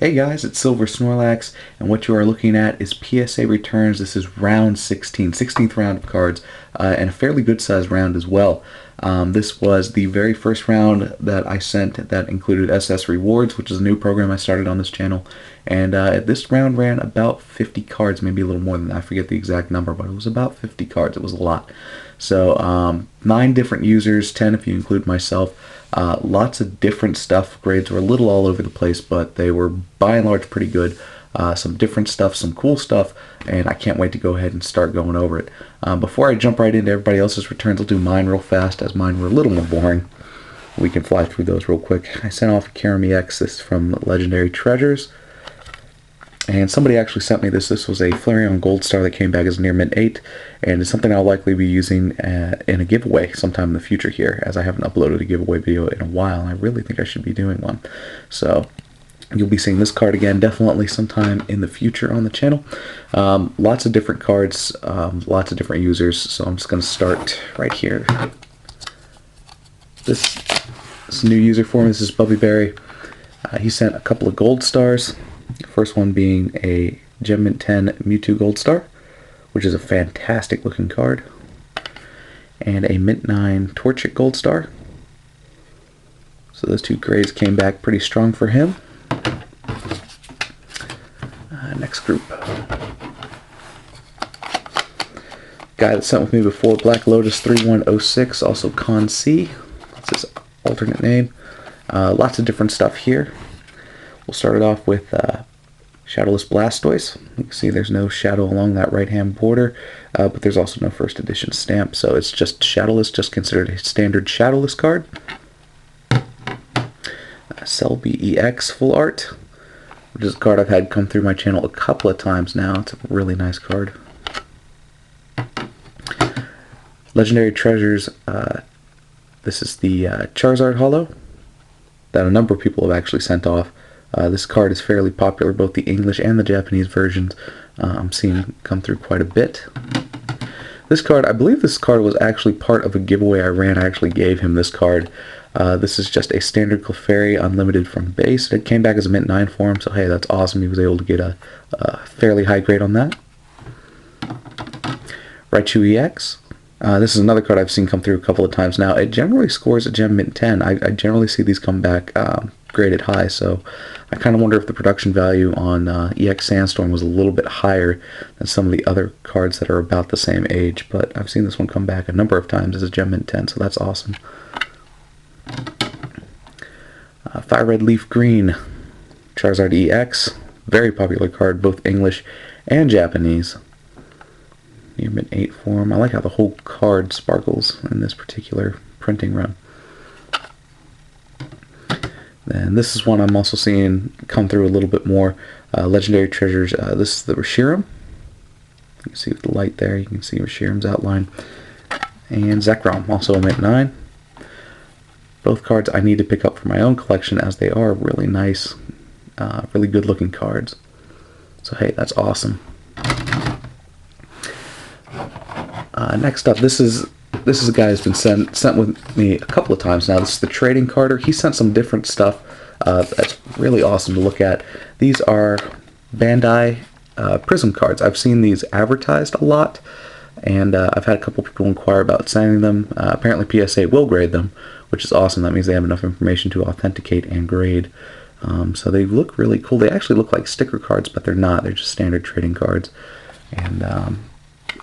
Hey guys, it's Silver Snorlax, and what you are looking at is PSA Returns. This is round 16, 16th round of cards, and a fairly good sized round as well. This was the very first round that I sent that included SS Rewards, which is a new program I started on this channel. And this round ran about 50 cards, maybe a little more than that. I forget the exact number, but it was about 50 cards. It was a lot. So 9 different users, 10 if you include myself. Lots of different stuff. Grades were a little all over the place, but they were by and large pretty good. Some different stuff, some cool stuff, and I can't wait to go ahead and start going over it. Before I jump right into everybody else's returns, I'll do mine real fast, as mine were a little more boring. We can fly through those real quick. I sent off Karami X, this from Legendary Treasures. And somebody actually sent me this. This was a Flareon Gold Star that came back as near mint 8, and it's something I'll likely be using in a giveaway sometime in the future here, as I haven't uploaded a giveaway video in a while, and I really think I should be doing one. So you'll be seeing this card again definitely sometime in the future on the channel. Lots of different cards, lots of different users, so I'm just going to start right here. This is a new user for me. This is bubbyberry. He sent a couple of Gold Stars. First one being a Gem Mint 10 Mewtwo Gold Star, which is a fantastic looking card, and a Mint 9 Torchic Gold Star. So those two grades came back pretty strong for him. Next group. Guy that sent with me before, Black Lotus 3106, also Con C. That's his alternate name. Lots of different stuff here. We'll start it off with Shadowless Blastoise. You can see there's no shadow along that right-hand border, but there's also no first edition stamp, so it's just Shadowless, just considered a standard Shadowless card. Selby EX Full Art, which is a card I've had come through my channel a couple of times now. It's a really nice card. Legendary Treasures, this is the Charizard Holo that a number of people have actually sent off. This card is fairly popular, both the English and the Japanese versions. I'm seeing come through quite a bit. This card, I believe this card was actually part of a giveaway I ran. I actually gave him this card. This is just a standard Clefairy Unlimited from base. It came back as a Mint 9 for him, so hey, that's awesome. He was able to get a fairly high grade on that. Raichu EX. This is another card I've seen come through a couple of times now. It generally scores a Gem Mint 10. I generally see these come back graded high, so I kind of wonder if the production value on EX Sandstorm was a little bit higher than some of the other cards that are about the same age, but I've seen this one come back a number of times as a Gem Mint 10, so that's awesome. Fire Red Leaf Green Charizard EX, very popular card, both English and Japanese. Near Mint 8 form. I like how the whole card sparkles in this particular printing run. And this is one I'm also seeing come through a little bit more. Legendary Treasures. This is the Reshiram. You can see with the light there, you can see Reshiram's outline. And Zekrom, also a Mint 9. Both cards I need to pick up for my own collection, as they are really nice, really good looking cards. So hey, that's awesome. Next up, this is a guy who's been sent with me a couple of times now. This is TheTradingCarder. He sent some different stuff that's really awesome to look at. These are Bandai Prism cards. I've seen these advertised a lot, and I've had a couple people inquire about sending them. Apparently PSA will grade them, which is awesome. That means they have enough information to authenticate and grade. So they look really cool. They actually look like sticker cards, but they're not. They're just standard trading cards. And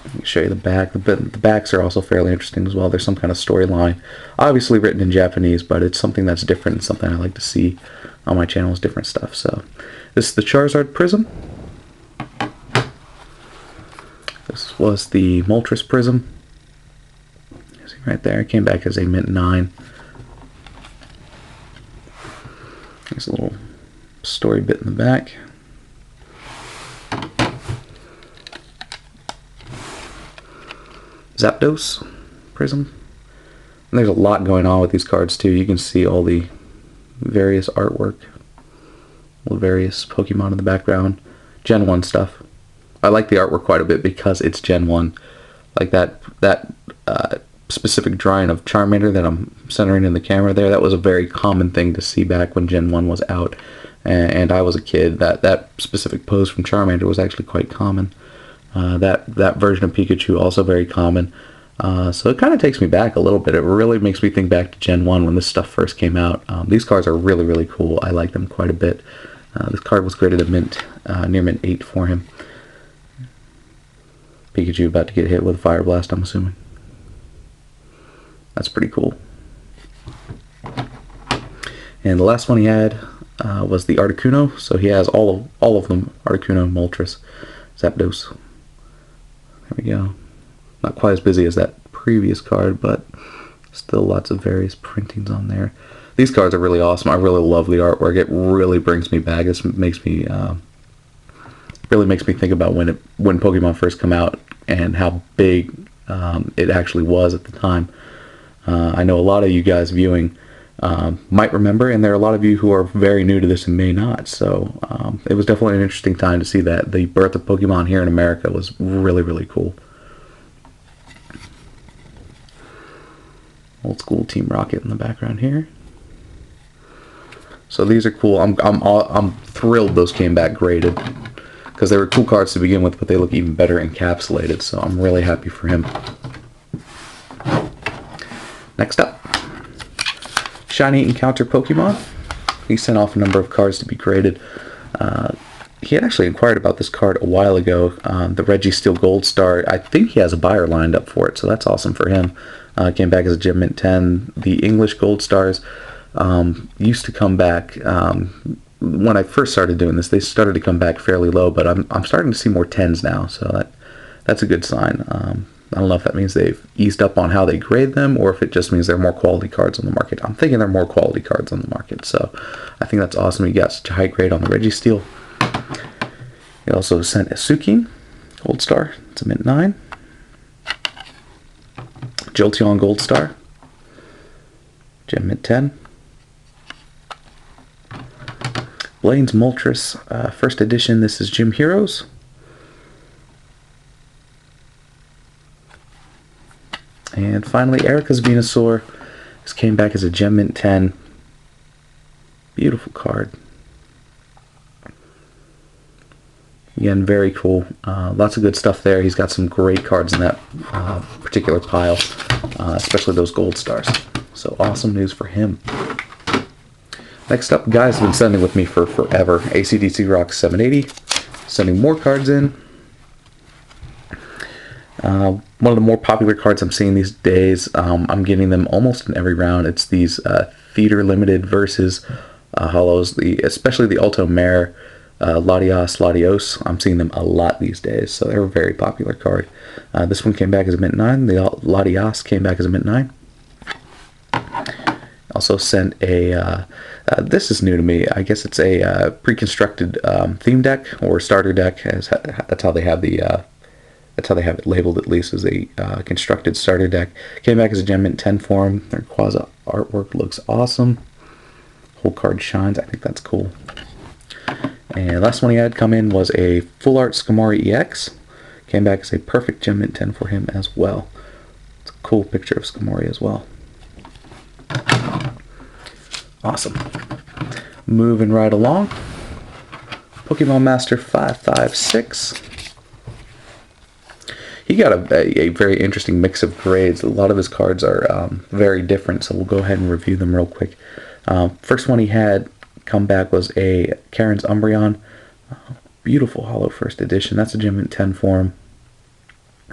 let me show you the back. The backs are also fairly interesting as well. There's some kind of storyline, obviously written in Japanese, but it's something that's different and something I like to see on my channel is different stuff. So this is the Charizard Prism. This was the Moltres Prism. You see right there, it came back as a Mint 9. There's a little story bit in the back. Zapdos Prism. And there's a lot going on with these cards too. You can see all the various artwork, all the various Pokemon in the background. Gen 1 stuff. I like the artwork quite a bit because it's Gen 1. Like that specific drawing of Charmander that I'm centering in the camera there. That was a very common thing to see back when Gen 1 was out, and I was a kid. That specific pose from Charmander was actually quite common. That version of Pikachu also very common. So it kind of takes me back a little bit. It really makes me think back to Gen 1 when this stuff first came out. These cards are really, really cool. I like them quite a bit. This card was graded a mint, near mint 8 for him. Pikachu about to get hit with a Fire Blast, I'm assuming. That's pretty cool. And the last one he had was the Articuno. So he has all of them: Articuno, Moltres, Zapdos. There we go. Not quite as busy as that previous card, but still lots of various printings on there. These cards are really awesome. I really love the artwork. It really brings me back. This makes me really makes me think about when Pokemon first come out and how big it actually was at the time. I know a lot of you guys viewing might remember, and there are a lot of you who are very new to this and may not. So it was definitely an interesting time to see that the birth of Pokemon here in America was really, really cool. Old school Team Rocket in the background here. So these are cool. I'm thrilled those came back graded, because they were cool cards to begin with, but they look even better encapsulated. So I'm really happy for him. Next up, ShinyEncounterPokemon. He sent off a number of cards to be graded. He had actually inquired about this card a while ago. The Registeel Gold Star. I think he has a buyer lined up for it, so that's awesome for him. Came back as a Gem Mint 10. The English Gold Stars used to come back. When I first started doing this, they started to come back fairly low, but I'm starting to see more 10s now, so that's a good sign. I don't know if that means they've eased up on how they grade them, or if it just means there are more quality cards on the market. I'm thinking there are more quality cards on the market, so I think that's awesome. He got such a high grade on the Registeel. He also sent a Sukin Gold Star. It's a mint 9. Jolteon Gold Star. Gem mint 10. Blaine's Moltres, first edition. This is Gym Heroes. And finally, Erica's Venusaur. This came back as a Gem Mint 10. Beautiful card. Again, very cool. Lots of good stuff there. He's got some great cards in that particular pile, especially those Gold Stars. So awesome news for him. Next up, guys have been sending with me for forever. ACDC Rock 780. Sending more cards in. One of the more popular cards I'm seeing these days, I'm getting them almost in every round. It's these Theater Limited versus Hollows, especially the Alto Mare, Latios. I'm seeing them a lot these days, so they're a very popular card. This one came back as a mint 9. The Latios came back as a mint 9. Also sent a, this is new to me, I guess it's a pre-constructed theme deck, or starter deck. That's how they have that's how they have it labeled, at least, as a constructed starter deck. Came back as a Gem Mint 10 for him. Their Quaza artwork looks awesome. Whole card shines. I think that's cool. And last one he had come in was a Full Art Skarmory EX. Came back as a perfect Gem Mint 10 for him as well. It's a cool picture of Skarmory as well. Awesome. Moving right along. Pokemon Master 556. He got a very interesting mix of grades. A lot of his cards are very different, so we'll go ahead and review them real quick. First one he had come back was a Karen's Umbreon. Beautiful hollow first edition. That's a Gem Mint 10 for him.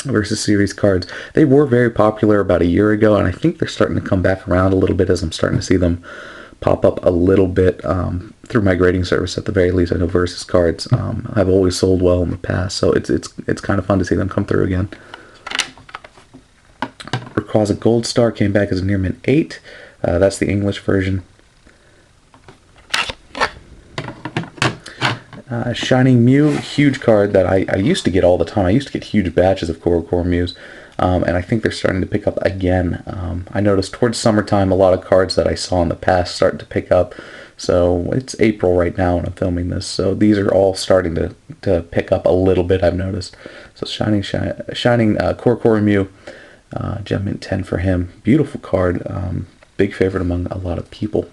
Versus series cards. They were very popular about a year ago, and I think they're starting to come back around a little bit, as I'm starting to see them pop up a little bit through my grading service. At the very least, I know Versus cards have always sold well in the past, so it's kind of fun to see them come through again. Rayquaza Gold Star came back as a near mint 8. That's the English version. Shining Mew, huge card that I used to get all the time. I used to get huge batches of Core Mews, and I think they're starting to pick up again. I noticed towards summertime a lot of cards that I saw in the past start to pick up. So it's April right now when I'm filming this, so these are all starting to pick up a little bit, I've noticed. So Shining Core Mew, Gem Mint 10 for him. Beautiful card. Big favorite among a lot of people.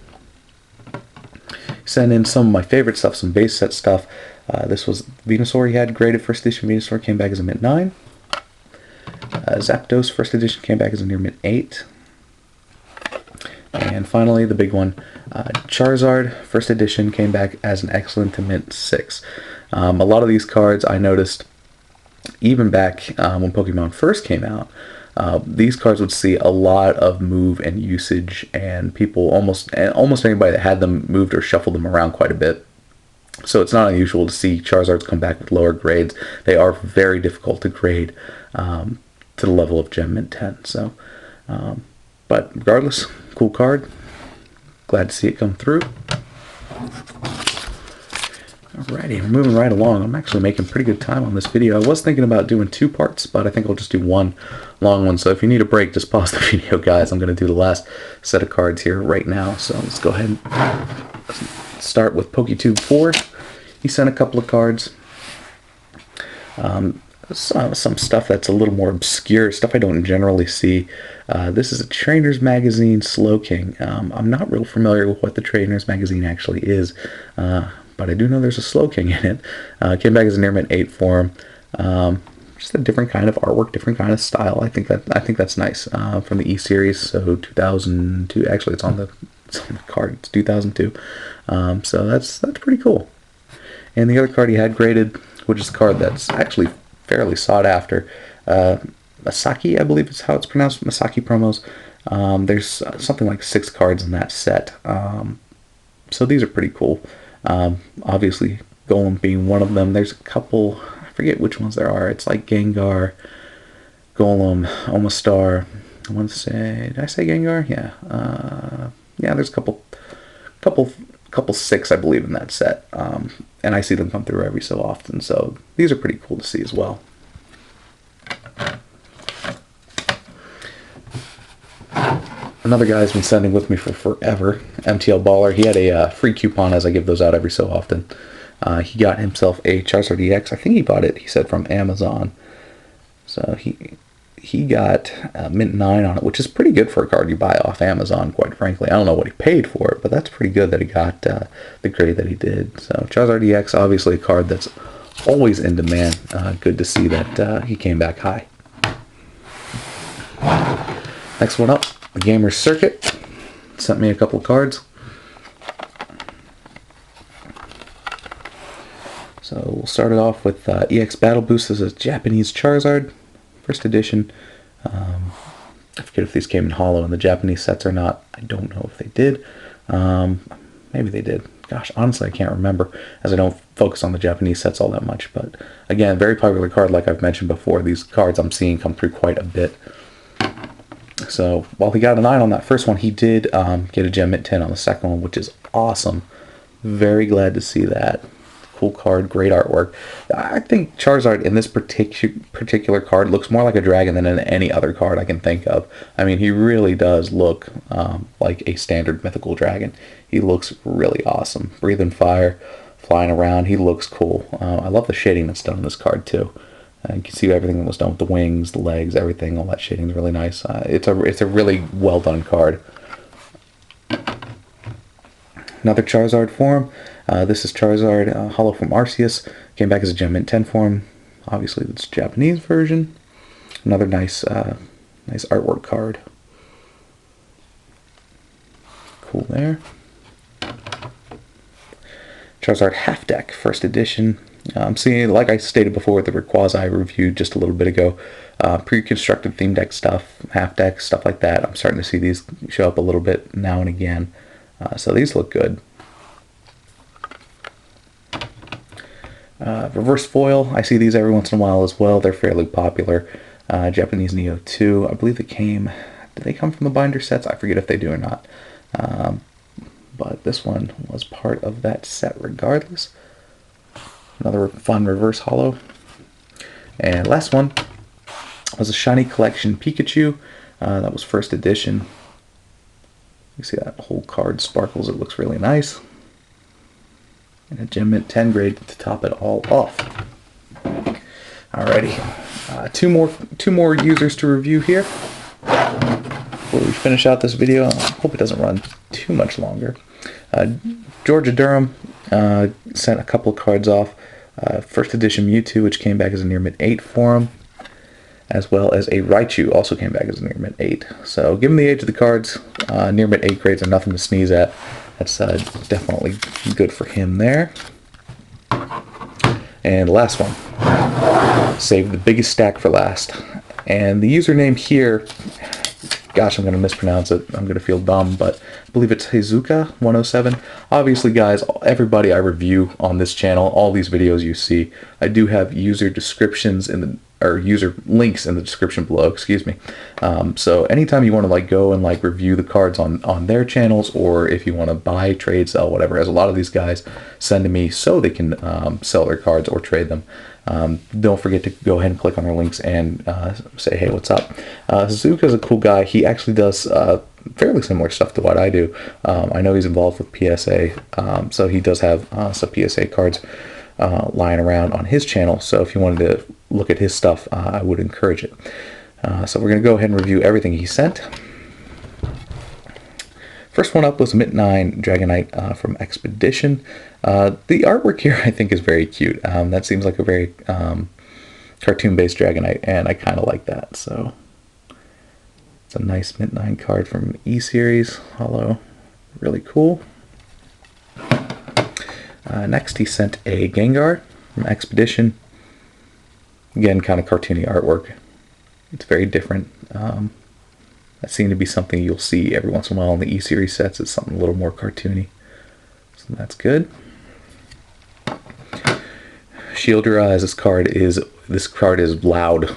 Send in some of my favorite stuff, some base set stuff. This was Venusaur he had graded. First edition Venusaur came back as a mint 9. Zapdos first edition came back as a near mint 8. And finally, the big one, Charizard first edition came back as an excellent to mint 6. A lot of these cards I noticed even back when Pokemon first came out. These cards would see a lot of move and usage, and people almost anybody that had them moved or shuffled them around quite a bit. So it's not unusual to see Charizards come back with lower grades. They are very difficult to grade to the level of Gem Mint 10. So, but regardless, cool card. Glad to see it come through. Alrighty, we're moving right along. I'm actually making pretty good time on this video. I was thinking about doing 2 parts, but I think I'll just do one long one. So if you need a break, just pause the video, guys. I'm going to do the last set of cards here right now. So let's go ahead and start with PokeTube 4. He sent a couple of cards. Some stuff that's a little more obscure, stuff I don't generally see. This is a Trainer's Magazine Slowking. I'm not real familiar with what the Trainer's Magazine actually is, but I do know there's a Slowking in it. Came back as a near mint 8 for him. Just a different kind of artwork, different kind of style. I think that's nice. From the E series, so 2002. Actually, it's on the card. It's 2002. So that's pretty cool. And the other card he had graded, which is a card that's actually fairly sought after. Masaki, I believe is how it's pronounced. Masaki promos. There's something like 6 cards in that set. So these are pretty cool. Obviously, Golem being one of them. There's a couple, I forget which ones there are. It's like Gengar, Golem, Omastar. I want to say, did I say Gengar? Yeah. Yeah, there's a couple 6, I believe, in that set. And I see them come through every so often. So these are pretty cool to see as well. Another guy's been sending with me for forever, MTL Baller. He had a free coupon, as I give those out every so often. He got himself a Charizard EX. I think he bought it, he said, from Amazon. So he got mint 9 on it, which is pretty good for a card you buy off Amazon, quite frankly. I don't know what he paid for it, but that's pretty good that he got the grade that he did. So Charizard EX, obviously a card that's always in demand. Good to see that he came back high. Next one up, TheGamersCircuit. Sent me a couple of cards. So we'll start it off with EX Battle Boost. This is a Japanese Charizard, first edition. I forget if these came in holo in the Japanese sets or not. I don't know if they did. Maybe they did. Gosh, honestly, I can't remember, as I don't focus on the Japanese sets all that much. But again, very popular card, like I've mentioned before. These cards I'm seeing come through quite a bit. So while he got a 9 on that first one, he did get a Gem Mint 10 on the second one, which is awesome. Very glad to see that. Cool card, great artwork. I think Charizard in this particular card looks more like a dragon than in any other card I can think of. I mean, he really does look like a standard mythical dragon. He looks really awesome. Breathing fire, flying around. He looks cool. I love the shading that's done on this card too. You can see everything that was done with the wings, the legs, everything. All that shading is really nice. It's a really well done card. Another Charizard form. This is Charizard holo from Arceus. Came back as a Gem Mint 10 form. Obviously, it's a Japanese version. Another nice artwork card. Cool there. Charizard Half Deck, first edition. I'm seeing, like I stated before with the Rayquaza I reviewed just a little bit ago, pre-constructed theme deck stuff, half deck, stuff like that. I'm starting to see these show up a little bit now and again. So these look good. Reverse foil, I see these every once in a while as well. They're fairly popular. Japanese Neo 2, I believe they came, did they come from the binder sets? I forget if they do or not. But this one was part of that set regardless. Another fun reverse holo. And last one was a Shiny Collection Pikachu. That was first edition. You see that whole card sparkles. It looks really nice. And a Gem Mint 10 grade to top it all off. Alrighty. Two more users to review here before we finish out this video. I hope it doesn't run too much longer. Georgia Durham sent a couple of cards off. First edition Mewtwo, which came back as a near mid 8 for him, as well as a Raichu, also came back as a near mid 8. So given the age of the cards, near mid 8 grades are nothing to sneeze at. That's definitely good for him there. And the last one, saved the biggest stack for last. And the username here, gosh, I'm going to mispronounce it. I'm going to feel dumb, but I believe it's Hezuka107. Obviously, guys, everybody I review on this channel, all these videos you see, I do have user descriptions or user links in the description below, excuse me. So anytime you want to go and review the cards on their channels, or if you want to buy, trade, sell, whatever, as a lot of these guys send to me so they can sell their cards or trade them. Don't forget to go ahead and click on their links and say, hey, what's up? Suzuka's a cool guy. He actually does fairly similar stuff to what I do. I know he's involved with PSA, so he does have some PSA cards lying around on his channel. So if you wanted to look at his stuff, I would encourage it. So we're going to go ahead and review everything he sent. First one up was Mint 9 Dragonite from Expedition. The artwork here I think is very cute. That seems like a very cartoon-based Dragonite, and I kind of like that. So it's a nice Mint 9 card from E-Series. Hollow. Really cool. Next he sent a Gengar from Expedition. Again, kind of cartoony artwork. It's very different. That seemed to be something you'll see every once in a while in the E-Series sets. It's something a little more cartoony. So that's good. Shield Your Eyes. This card is loud.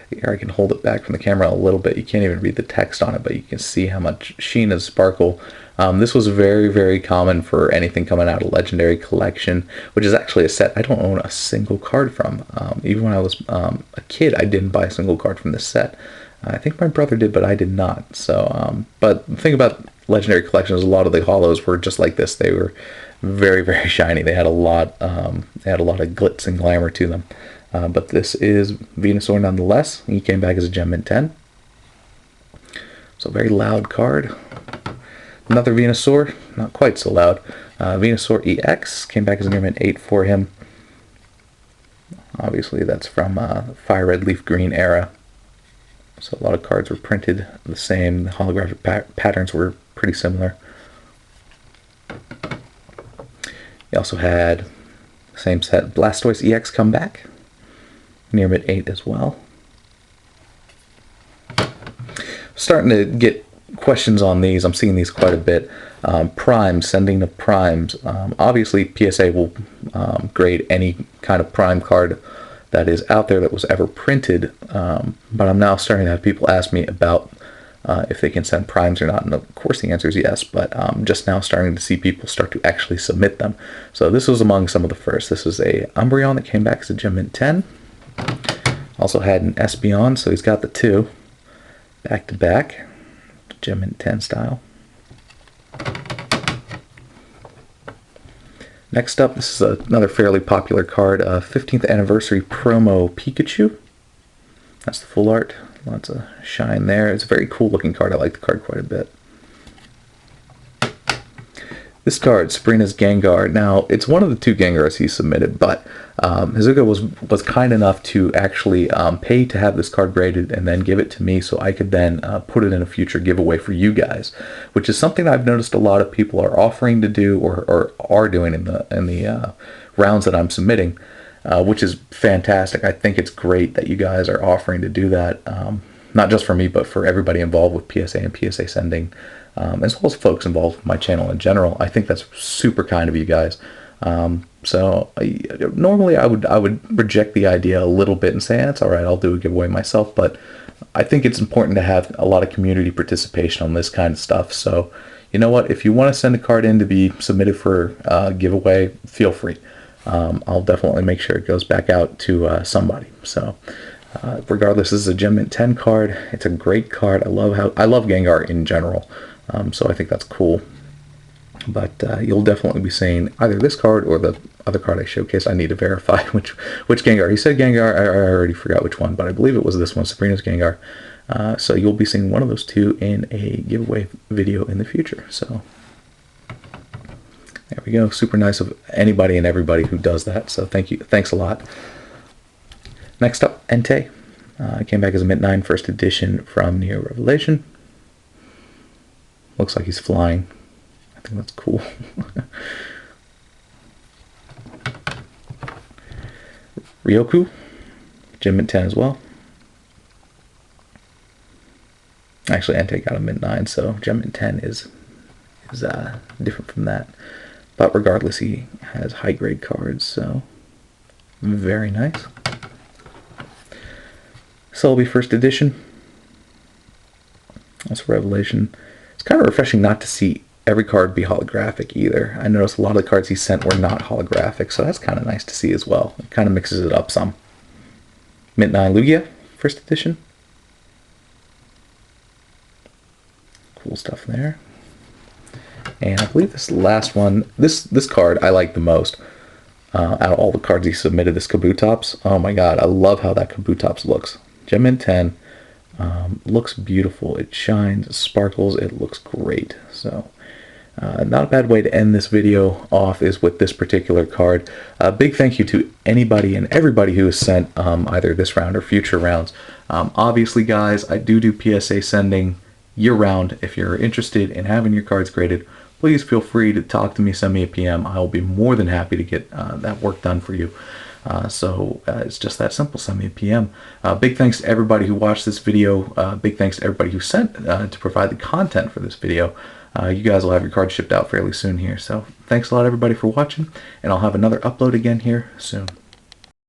Here I can hold it back from the camera a little bit. You can't even read the text on it, but you can see how much sheen and sparkle. This was very, very common for anything coming out of Legendary Collection, which is actually a set I don't own a single card from. Even when I was a kid, I didn't buy a single card from this set. I think my brother did, but I did not. So, but the thing about Legendary Collection is a lot of the hollows were just like this. They were very, very shiny. They had a lot of glitz and glamour to them. But this is Venusaur nonetheless. He came back as a Gem Mint 10. So very loud card. Another Venusaur, not quite so loud. Venusaur EX came back as a Near Mint 8 for him. Obviously that's from Fire Red Leaf Green era. So a lot of cards were printed the same. The holographic patterns were pretty similar. He also had the same set Blastoise EX come back. Near Mint 8 as well. Starting to get questions on these. I'm seeing these quite a bit. Primes, sending of primes. Obviously PSA will grade any kind of prime card that is out there that was ever printed, but I'm now starting to have people ask me about if they can send primes or not, and of course the answer is yes, but just now starting to see people start to actually submit them. So this was among some of the first. This is a Umbreon that came back as a Gem Mint 10. Also had an Espeon, so he's got the two back to back, Gem Mint 10 style. Next up, this is another fairly popular card, 15th Anniversary Promo Pikachu. That's the full art. Lots of shine there. It's a very cool looking card. I like the card quite a bit. This card, Sabrina's Gengar. Now, it's one of the two Gengars he submitted, but Hezuka was kind enough to actually pay to have this card graded and then give it to me so I could then put it in a future giveaway for you guys, which is something I've noticed a lot of people are offering to do or are doing in the rounds that I'm submitting, which is fantastic. I think it's great that you guys are offering to do that, not just for me, but for everybody involved with PSA and PSA sending. As well as folks involved with my channel in general. I think that's super kind of you guys. Normally I would reject the idea a little bit and say, that's all right, I'll do a giveaway myself, but I think it's important to have a lot of community participation on this kind of stuff. So you know what, if you want to send a card in to be submitted for a giveaway, feel free. I'll definitely make sure it goes back out to somebody. So regardless, this is a Gem Mint 10 card. It's a great card. I love Gengar in general. So I think that's cool. But you'll definitely be seeing either this card or the other card I showcased. I need to verify which Gengar. He said Gengar. I already forgot which one, but I believe it was this one, Sabrina's Gengar. So you'll be seeing one of those two in a giveaway video in the future. So there we go. Super nice of anybody and everybody who does that. So thank you. Thanks a lot. Next up, Entei. Came back as a Mint 9 first edition from Neo Revelation. Looks like he's flying. I think that's cool. Ryoku, Gem Mint 10 as well. Actually, Entei got a Mint 9, so Gem Mint 10 is different from that. But regardless, he has high grade cards, so very nice. Celebi first edition. That's Revelation. It's kind of refreshing not to see every card be holographic either. I noticed a lot of the cards he sent were not holographic, so that's kind of nice to see as well. It kind of mixes it up some. Mint 9 Lugia, first edition. Cool stuff there. And I believe this last one, this card I like the most. Out of all the cards he submitted, this Kabutops. Oh my god, I love how that Kabutops looks. Gem Mint 10. Looks beautiful. It shines, sparkles, it looks great. So not a bad way to end this video off is with this particular card. Big thank you to anybody and everybody who has sent either this round or future rounds. Obviously guys, I do PSA sending year-round. If you're interested in having your cards graded, please feel free to talk to me, send me a PM. I'll be more than happy to get that work done for you. So it's just that simple. Send me a PM. Big thanks to everybody who watched this video. Big thanks to everybody who sent to provide the content for this video. You guys will have your cards shipped out fairly soon here. So thanks a lot everybody for watching, and I'll have another upload again here soon.